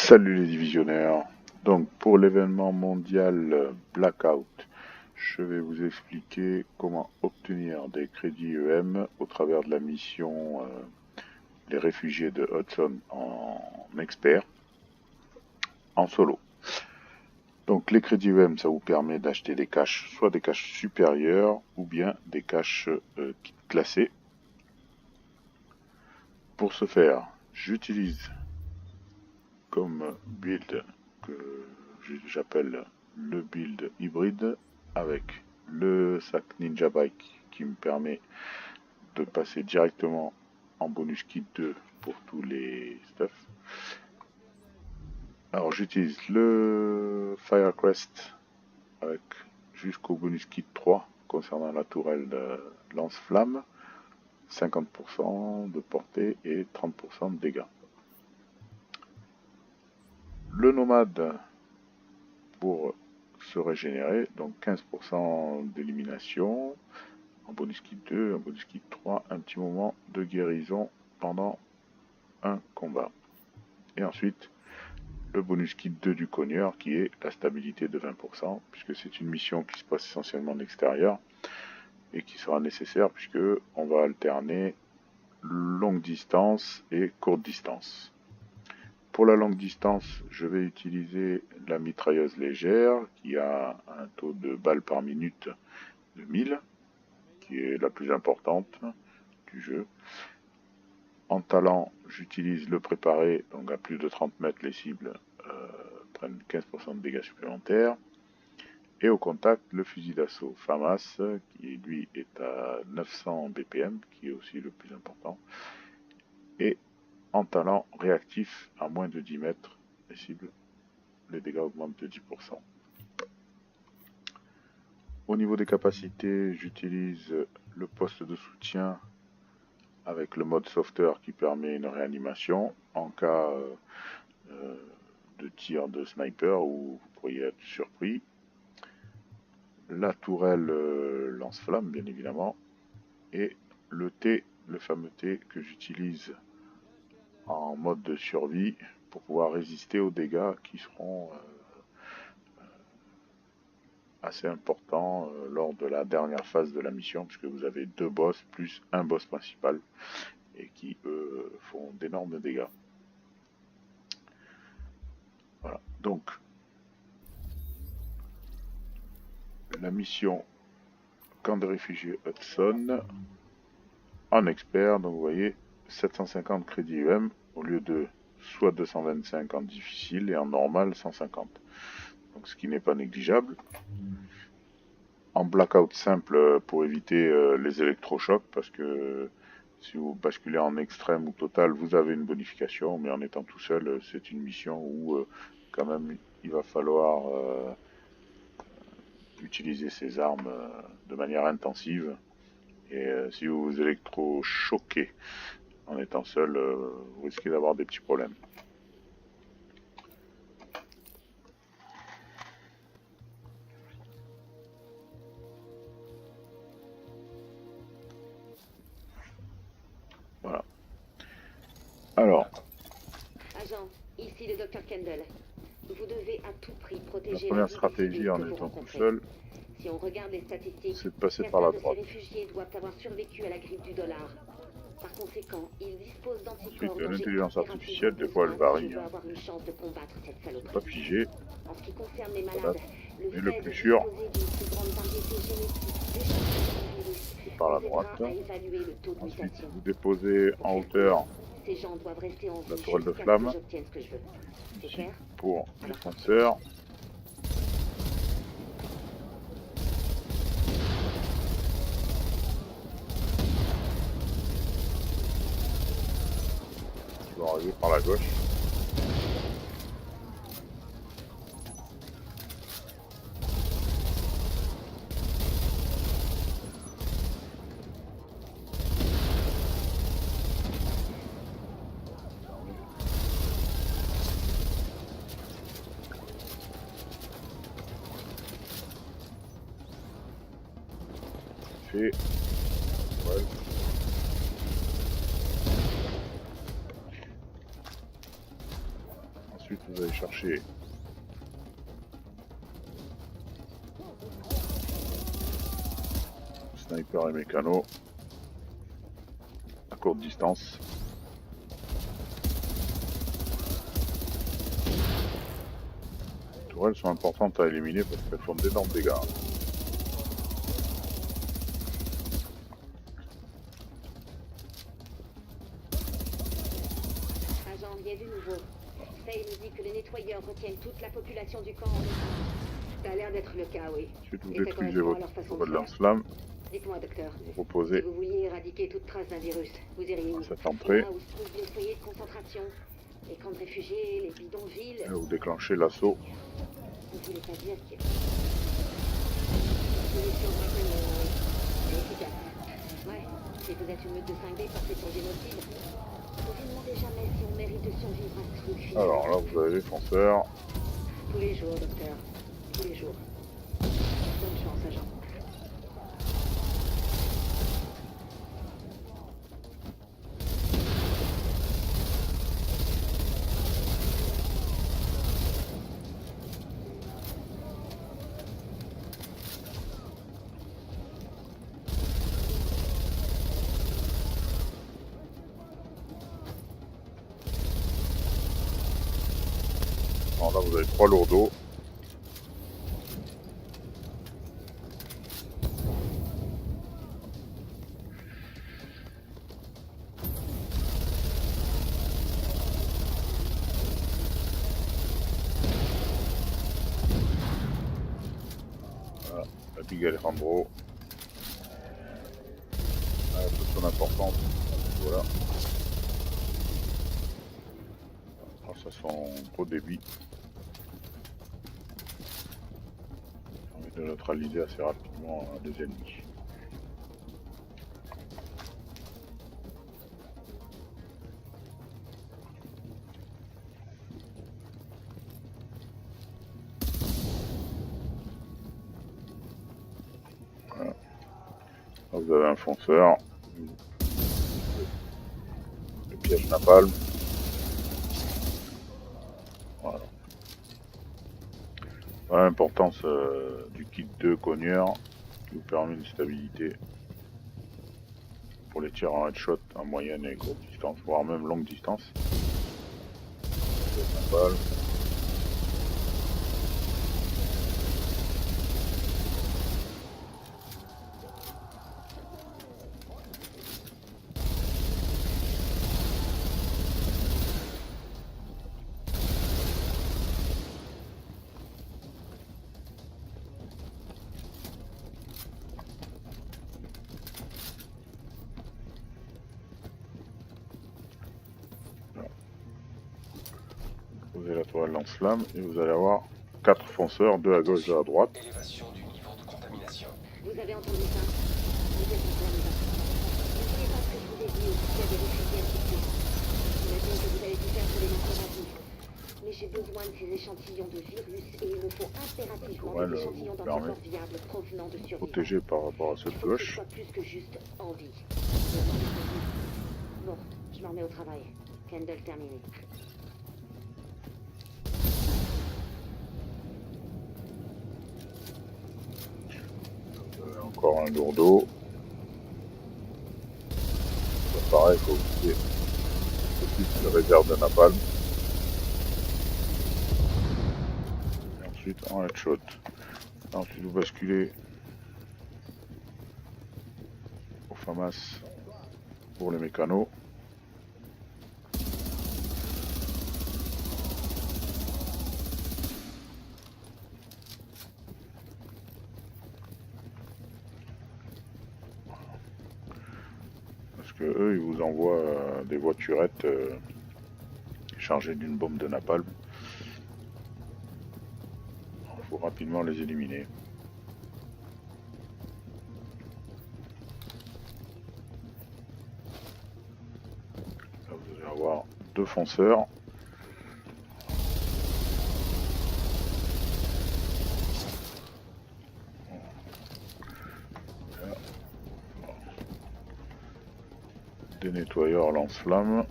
Salut les divisionnaires. Donc pour l'événement mondial Blackout, je vais vous expliquer comment obtenir des crédits EM au travers de la mission Les réfugiés de Hudson en expert, en solo. Donc les crédits EM, ça vous permet d'acheter des caches, soit des caches supérieures ou bien des caches classées. Pour ce faire, j'utilise comme build que j'appelle le build hybride avec le sac Ninja Bike qui me permet de passer directement en bonus kit 2 pour tous les stuff. Alors j'utilise le Firecrest avec jusqu'au bonus kit 3 concernant la tourelle de lance-flamme, 50% de portée et 30% de dégâts. Le nomade pour se régénérer, donc 15% d'élimination, en bonus kit 2, en bonus kit 3, un petit moment de guérison pendant un combat. Et ensuite, le bonus kit 2 du cogneur qui est la stabilité de 20%, puisque c'est une mission qui se passe essentiellement en extérieur et qui sera nécessaire puisque on va alterner longue distance et courte distance. Pour la longue distance, je vais utiliser la mitrailleuse légère qui a un taux de balles par minute de 1000, qui est la plus importante du jeu. En talent, j'utilise le préparé, donc à plus de 30 mètres, les cibles prennent 15% de dégâts supplémentaires. Et au contact, le fusil d'assaut FAMAS, qui lui est à 900 BPM, qui est aussi le plus important. Et en talent réactif, à moins de 10 mètres, les cibles, les dégâts augmentent de 10%. Au niveau des capacités, j'utilise le poste de soutien avec le mode sauveteur qui permet une réanimation en cas de tir de sniper où vous pourriez être surpris. La tourelle lance-flamme, bien évidemment, et le T, le fameux T que j'utilise en mode de survie pour pouvoir résister aux dégâts qui seront assez importants lors de la dernière phase de la mission, puisque vous avez 2 boss plus un boss principal et qui eux font d'énormes dégâts. Voilà, donc la mission camp des réfugiés Hudson en expert, donc vous voyez 750 crédits EM au lieu de soit 225 en difficile et en normal 150, donc ce qui n'est pas négligeable. En blackout simple pour éviter les électrochocs, parce que si vous basculez en extrême ou total, vous avez une bonification, mais en étant tout seul, c'est une mission où quand même il va falloir utiliser ses armes de manière intensive. Et si vous vous électrochoquez en étant seul, vous risquez d'avoir des petits problèmes. Voilà. Alors. Agent, ici le Dr Kendall. Vous devez à tout prix protéger la première stratégie en étant tout seul, si on regarde les statistiques, c'est de passer par la droite. Ces réfugiés doivent avoir survécu à la grippe du dollar. Par conséquent, ils disposent d'anticorps. Ensuite, l'intelligence artificielle, des fois, elle varie. C'est pas figé. En ce qui concerne les Voilà. malades, Mais le plus sûr, c'est par la droite. Ensuite, vous déposez en hauteur la tourelle de flamme. Ici, pour les fonceurs. Qui vont arriver par la gauche. Fait. Ouais. Ensuite, vous allez chercher sniper et mécano à courte distance. Les tourelles sont importantes à éliminer parce qu'elles font d'énormes dégâts. Agent, il y a du nouveau. Faye nous dit que les nettoyeurs retiennent toute la population du camp en otage. Ça a l'air d'être le cas, oui. Ensuite, vous Et ça détruisez correspond à votre leur façon de tourelle faire. lance-flamme, Dites-moi, docteur, vous si reposez vous vouliez éradiquer toute trace d'un virus, vous iriez où? à cette entrée Là où se trouvent les foyers de concentration, les camps de réfugiés, les bidonvilles. et vous déclenchez l'assaut. Vous voulez pas dire que... Solution efficace. Ouais, si vous êtes une meute de cinglés partie pour génocide, vous vous demandez jamais si on mérite de survivre à ce truc final. Alors là, vous avez les fonceurs. Tous les jours, docteur. Tous les jours. Bonne chance, agent. Alors là, vous avez 3 lourdeaux. Voilà, la Big Alejandro. Toute son importance. Voilà. Grâce à son gros débit. Permet de neutraliser assez rapidement les ennemis. Voilà. Là, vous avez un fonceur. Le piège napalm. Voilà. Voilà l'importance du kit 2 cogneur qui vous permet une stabilité pour les tirs en headshot à moyenne et courte distance, voire même longue distance. Napalm. Posez la tourelle lance-flamme et vous allez avoir 4 fonceurs, 2 à gauche, 2 à droite. Élévation du niveau de contamination. Vous avez entendu ça? Vous êtes en plein dedans. N'oubliez pas ce que je vous ai dit au sujet des réfugiés infectés. J'imagine que vous avez dû faire sur les informations. Mais j'ai besoin de ces échantillons de virus et il me faut impérativement tourelle des échantillons vous permet d'anticorps viables provenant de survivants. Protégé par rapport à ceux Il de faut que ce gauche. soit plus que juste envie. Bon, je m'en remets au travail. Kendall terminé. Encore un lourdeau. Ça, pareil, il faut oublier plus de réserve de napalm. Et ensuite en headshot. Ensuite vous basculez au FAMAS pour les mécanos. Parce que eux ils vous envoient des voiturettes chargées d'une bombe de napalm. Il faut rapidement les éliminer. Là, vous allez avoir 2 fonceurs. Des nettoyeurs lance-flammes.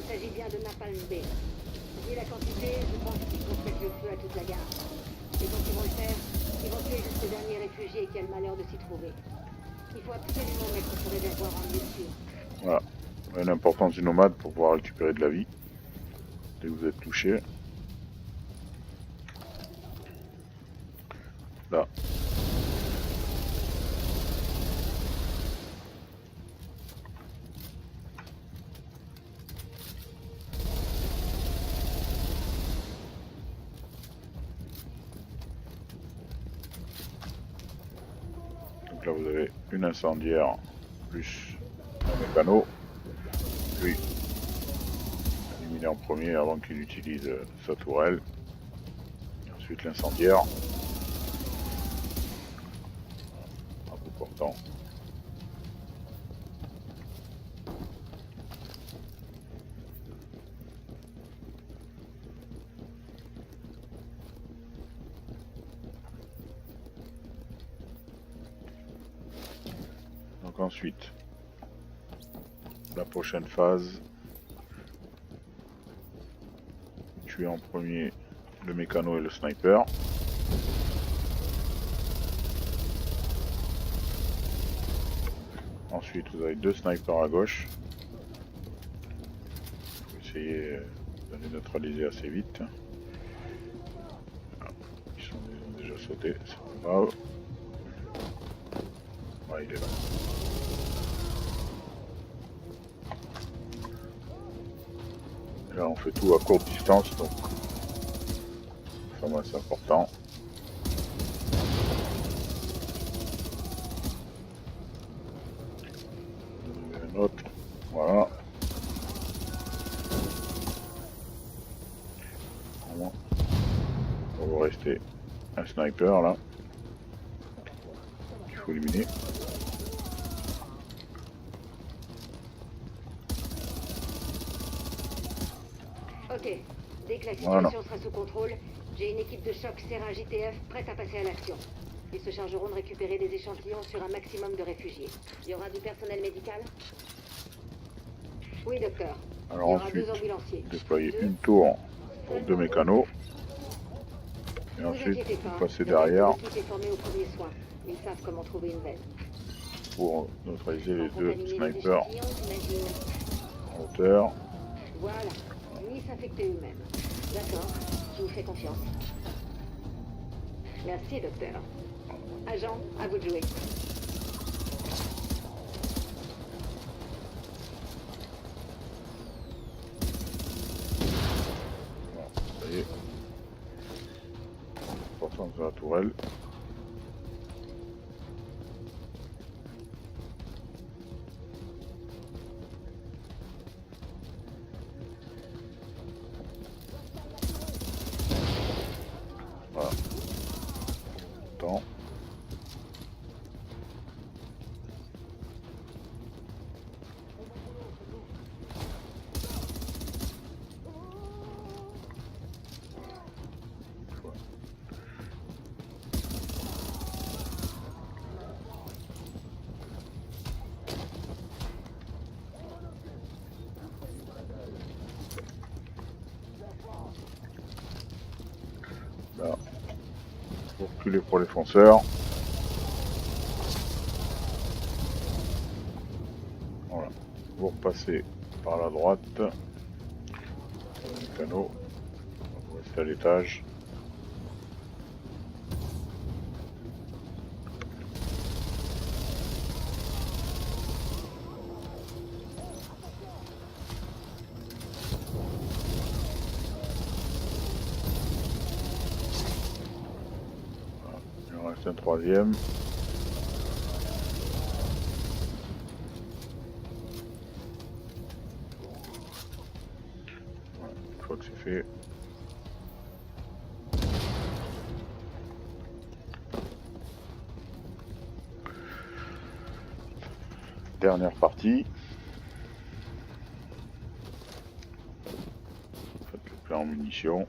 Il s'agit bien de Napalm B. Vu la quantité, je pense qu'ils comptent mettre le feu à toute la gare. Et quand ils vont le faire, ils vont tuer jusqu'au dernier réfugié qui a le malheur de s'y trouver. Il faut absolument mettre ce réservoir en lieu sûr. Voilà. L'importance du nomade pour pouvoir récupérer de la vie dès que vous êtes touché. Là. Donc là vous avez une incendiaire plus un mécano. Lui, éliminé en premier avant qu'il utilise sa tourelle. Et ensuite l'incendiaire. En vous portant. Donc ensuite, la prochaine phase, tuer en premier le mécano et le sniper. Ensuite, vous avez deux snipers à gauche. Il faut essayer de les neutraliser assez vite. Ils ont déjà sauté, c'est pas grave. Ouais, il est là. Et là, on fait tout à courte distance, donc ça va, c'est important. Un autre, voilà. Vraiment. Il va vous rester un sniper là qu'il faut éliminer. Ok, dès que la situation sera sous contrôle, j'ai une équipe de choc Serra JTF prête à passer à l'action. Ils se chargeront de récupérer des échantillons sur un maximum de réfugiés. Il y aura du personnel médical? Oui, docteur. Alors Il y aura ensuite, deux ambulanciers. déployer une tour pour deux mécanos. Et ensuite, vous passez derrière L'équipe est formée au premier soin. Ils savent comment trouver une veine. pour neutraliser les deux Contaminer les snipers échantillons, j'imagine. en hauteur. Voilà. Ni s'infecter eux-mêmes. D'accord. Je vous fais confiance. Merci, docteur. Agent, à vous de jouer. Voilà, ça y est. Importance de la tourelle. Voilà. Temps. Là. Pour reculer pour les fonceurs. Voilà. Vous repassez par la droite. Sur le mécano. Vous restez à l'étage. Il en reste un troisième. Voilà, une fois que c'est fait. Dernière partie. Faites le plein en munitions.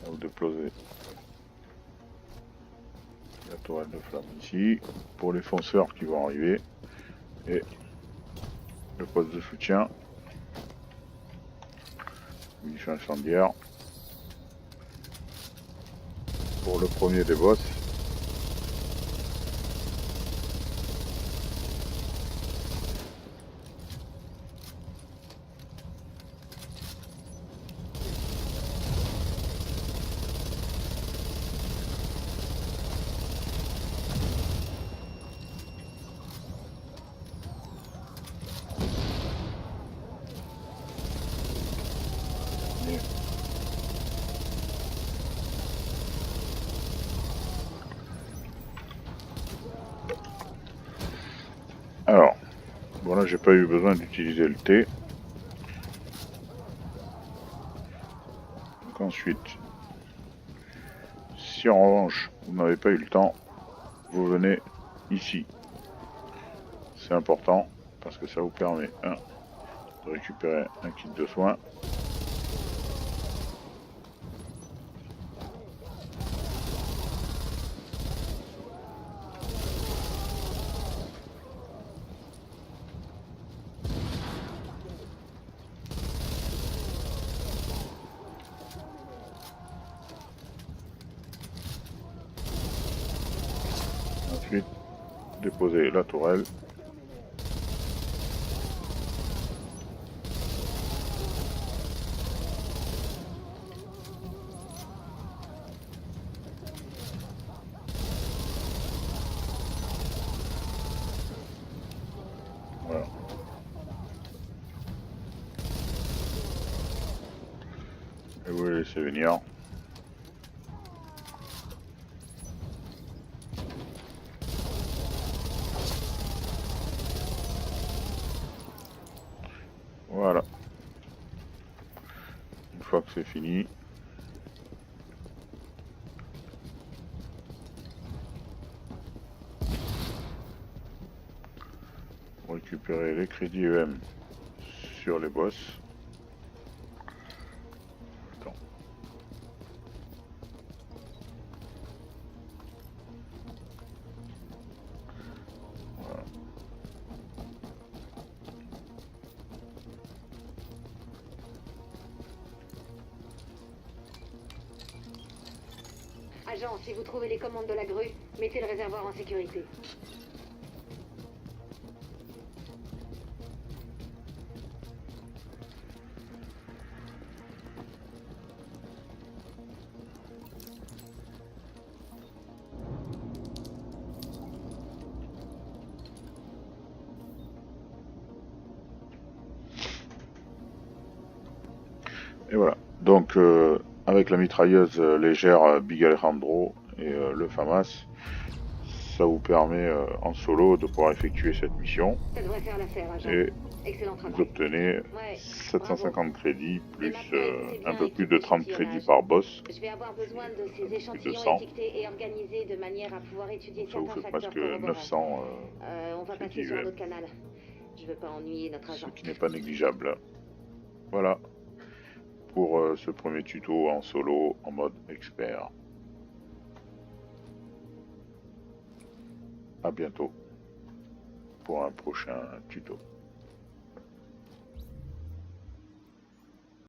Vous La tourelle de flamme ici, pour les fonceurs qui vont arriver, et le poste de soutien, munitions incendiaires, pour le premier des boss. Alors, bon là j'ai pas eu besoin d'utiliser le T. Donc ensuite, si en revanche vous n'avez pas eu le temps, vous venez ici. C'est important parce que ça vous permet de récupérer un kit de soins. Ensuite, déposer la tourelle. Voilà. Et vous les laissez venir. Voilà. Une fois que c'est fini, vous récupérez les crédits EM sur les boss. Attends. Voilà. Agent, si vous trouvez les commandes de la grue, mettez le réservoir en sécurité. Et voilà. Donc avec la mitrailleuse légère Big Alejandro et le FAMAS, ça vous permet en solo de pouvoir effectuer cette mission. Ça devrait faire l'affaire, agent. Et Excellent vous travail. obtenez Ouais, 750 crédits plus Et maintenant, écoutez bien un peu et plus faites de 30 l'échantillonnage. crédits par boss. Je vais avoir besoin de Plus ces de échantillons 100. étiquetés et organisés de manière à pouvoir étudier Ça vous certains fait facteurs presque corroborants. 900 On va crédits passer sur un EM, autre canal. Je veux pas ennuyer notre ce agent. qui n'est pas négligeable. Voilà pour ce premier tuto en solo en mode expert. A bientôt pour un prochain tuto.